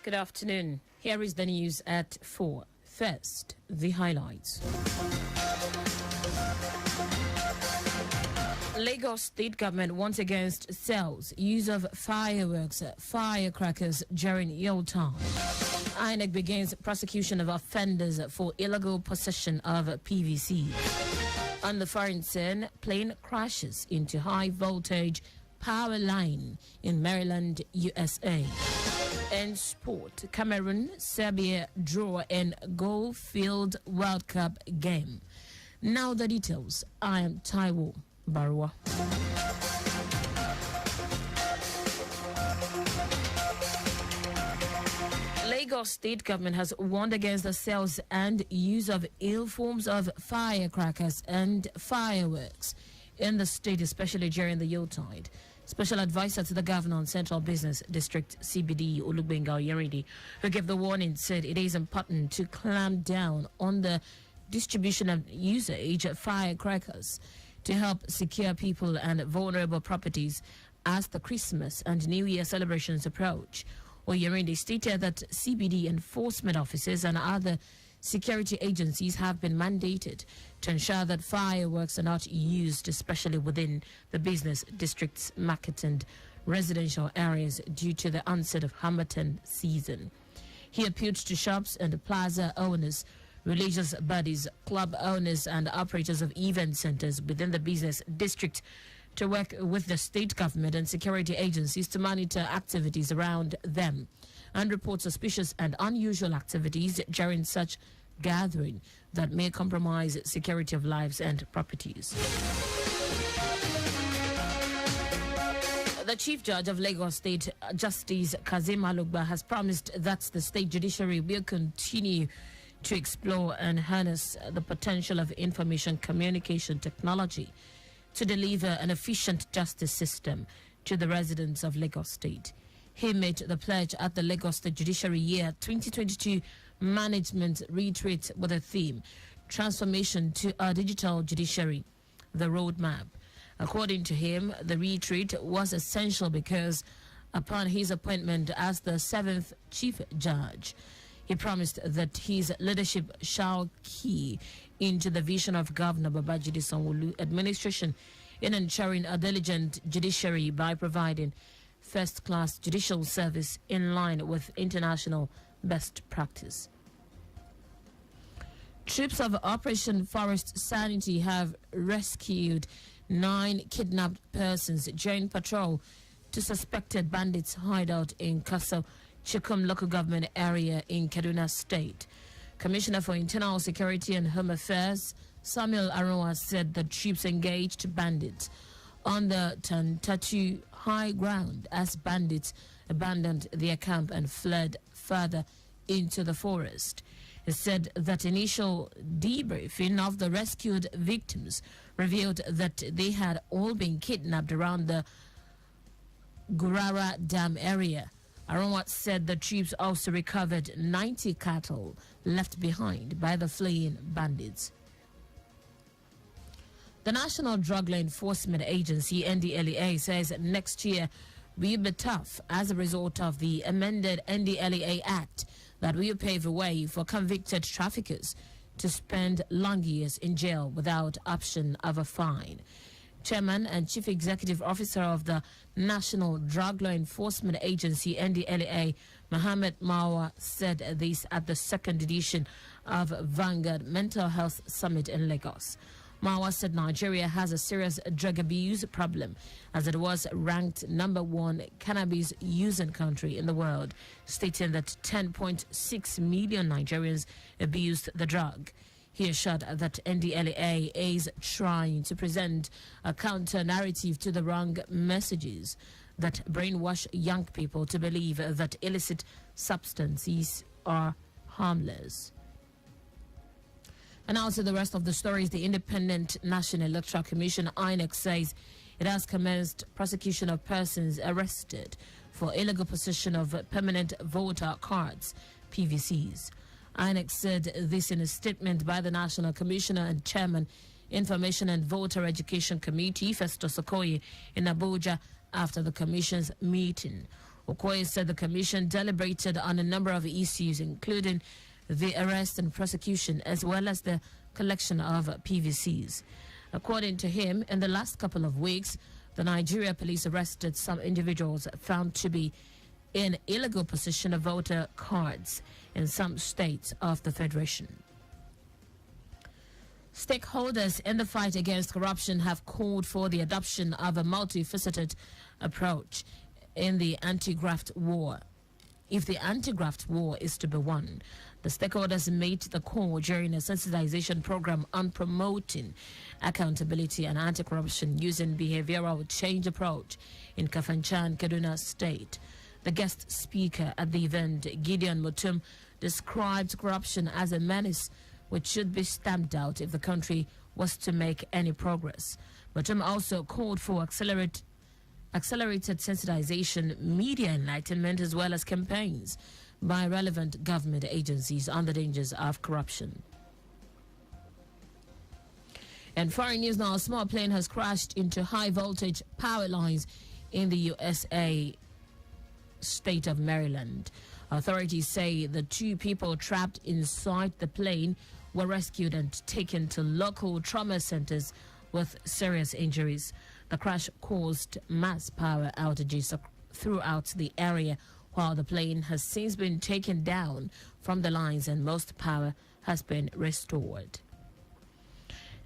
Good afternoon. Here is the news at 4. First, the highlights. Lagos State Government once again sells use of fireworks, firecrackers during Yuletide. INEC begins prosecution of offenders for illegal possession of PVC. On the foreign scene, plane crashes into high voltage power line in Maryland, USA. In sport, Cameroon, Serbia draw in goal-filled World Cup game. Now the details. I am Taiwo Baruwa. Lagos State Government has warned against the sales and use of ill forms of firecrackers and fireworks in the state, especially during the Yuletide. Special advisor to the governor on Central Business District CBD, Olugbenga Oyerinde, who gave the warning, said it is important to clamp down on the distribution and usage of firecrackers to help secure people and vulnerable properties as the Christmas and New Year celebrations approach. Oyerinde stated that CBD enforcement officers and other security agencies have been mandated to ensure that fireworks are not used, especially within the business district's market and residential areas due to the onset of Harmattan season. He appealed to shops and plaza owners, religious bodies, club owners and operators of event centers within the business district to work with the state government and security agencies to monitor activities around them and report suspicious and unusual activities during such gathering that may compromise security of lives and properties. The Chief Judge of Lagos State, Justice Kazim Alugba, has promised that the state judiciary will continue to explore and harness the potential of information communication technology to deliver an efficient justice system to the residents of Lagos State. He made the pledge at the Lagos State Judiciary Year 2022 Management Retreat with the theme, Transformation to a Digital Judiciary, the Roadmap. According to him, the retreat was essential because upon his appointment as the 7th Chief Judge, he promised that his leadership shall key into the vision of Governor Babajide Sanwo-Olu administration in ensuring a diligent judiciary by providing first-class judicial service in line with international best practice. Troops of Operation Forest Sanity have rescued 9 kidnapped persons during patrol to suspected bandits' hideout in Kaso Chikum local government area in Kaduna State. Commissioner for Internal Security and Home Affairs, Samuel Arowa, said the troops engaged bandits on the Tantatu high ground as bandits abandoned their camp and fled further into the forest. He said that initial debriefing of the rescued victims revealed that they had all been kidnapped around the Gurara Dam area. Aronwat said the troops also recovered 90 cattle left behind by the fleeing bandits. The National Drug Law Enforcement Agency, NDLEA, says next year will be tough as a result of the amended NDLEA Act that will pave the way for convicted traffickers to spend long years in jail without option of a fine. Chairman and Chief Executive Officer of the National Drug Law Enforcement Agency, NDLEA, Mohammed Mawa, said this at the second edition of Vanguard Mental Health Summit in Lagos. Mawa said Nigeria has a serious drug abuse problem as it was ranked #1 cannabis using country in the world, stating that 10.6 million Nigerians abused the drug. He assured that NDLEA is trying to present a counter-narrative to the wrong messages that brainwash young people to believe that illicit substances are harmless. And also the rest of the stories, the Independent National Electoral Commission, INEC, says it has commenced prosecution of persons arrested for illegal possession of permanent voter cards, PVCs. INEC said this in a statement by the National Commissioner and Chairman, Information and Voter Education Committee, Festus Okoye, in Abuja after the Commission's meeting. Okoye said the commission deliberated on a number of issues, including the arrest and prosecution, as well as the collection of PVCs. According to him, in the last couple of weeks, the Nigeria police arrested some individuals found to be in illegal possession of voter cards in some states of the Federation. Stakeholders in the fight against corruption have called for the adoption of a multifaceted approach in the anti-graft war. If the anti-graft war is to be won, the stakeholders made the call during a sensitization program on promoting accountability and anti-corruption using behavioral change approach in Kafanchan, Kaduna State. The guest speaker at the event, Gideon Mutum, described corruption as a menace which should be stamped out if the country was to make any progress. Mutum also called for accelerated sensitization, media enlightenment, as well as campaigns by relevant government agencies on the dangers of corruption. And foreign news now, a small plane has crashed into high voltage power lines in the USA state of Maryland. Authorities say the 2 people trapped inside the plane were rescued and taken to local trauma centers with serious injuries. The crash caused mass power outages throughout the area, while the plane has since been taken down from the lines and most power has been restored.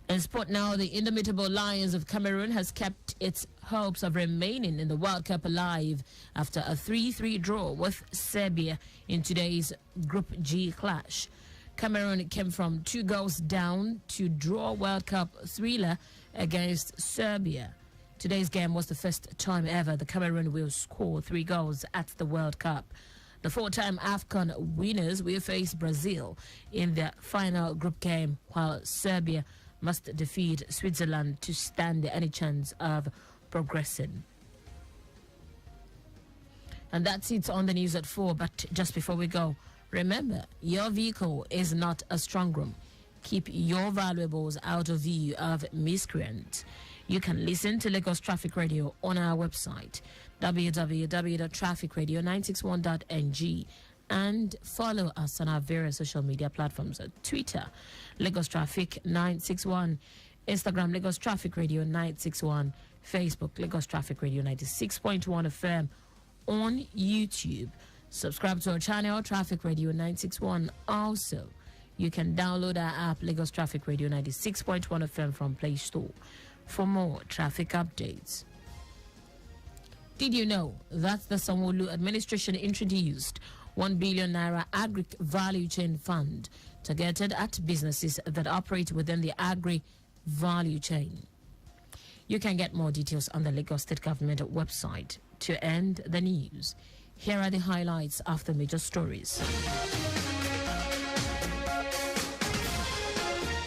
In sport now, the indomitable Lions of Cameroon has kept its hopes of remaining in the World Cup alive after a 3-3 draw with Serbia in today's Group G clash. Cameroon came from 2 goals down to draw World Cup thriller against Serbia. Today's game was the first time ever the Cameroon will score 3 goals at the World Cup. The 4-time AFCON winners will face Brazil in their final group game, while Serbia must defeat Switzerland to stand any chance of progressing. And that's it on the news at 4. But just before we go, remember, your vehicle is not a strong room. Keep your valuables out of view of miscreants. You can listen to Lagos Traffic Radio on our website, www.trafficradio961.ng, and follow us on our various social media platforms at Twitter, Lagos Traffic 961, Instagram, Lagos Traffic Radio 961, Facebook, Lagos Traffic Radio 96.1 FM, on YouTube. Subscribe to our channel, Traffic Radio 961. Also, you can download our app, Lagos Traffic Radio 96.1 FM, from Play Store for more traffic updates. Did you know that the Sanwo-Olu administration introduced 1 billion naira agri value chain fund targeted at businesses that operate within the agri value chain? You can get more details on the Lagos State Government website. To end the news, here are the highlights of the major stories.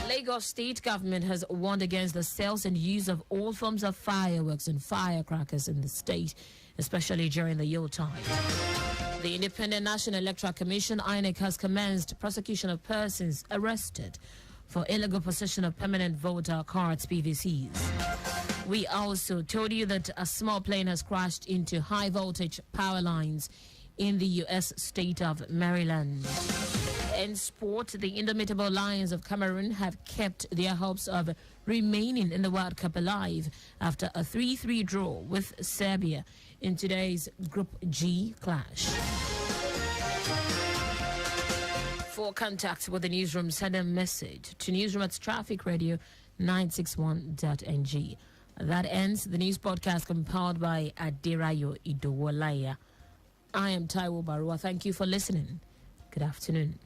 Lagos State Government has warned against the sales and use of all forms of fireworks and firecrackers in the state, especially during the Yuletide. The Independent National Electoral Commission, INEC, has commenced prosecution of persons arrested for illegal possession of permanent voter cards, PVCs. We also told you that a small plane has crashed into high voltage power lines in the U.S. state of Maryland. In sport, the indomitable Lions of Cameroon have kept their hopes of remaining in the World Cup alive after a 3-3 draw with Serbia in today's Group G clash. For contact with the newsroom, send a message to newsroom@trafficradio961.ng. That ends the news podcast compiled by Adirayo Idowolaya. I am Taiwo Baruwa. Thank you for listening. Good afternoon.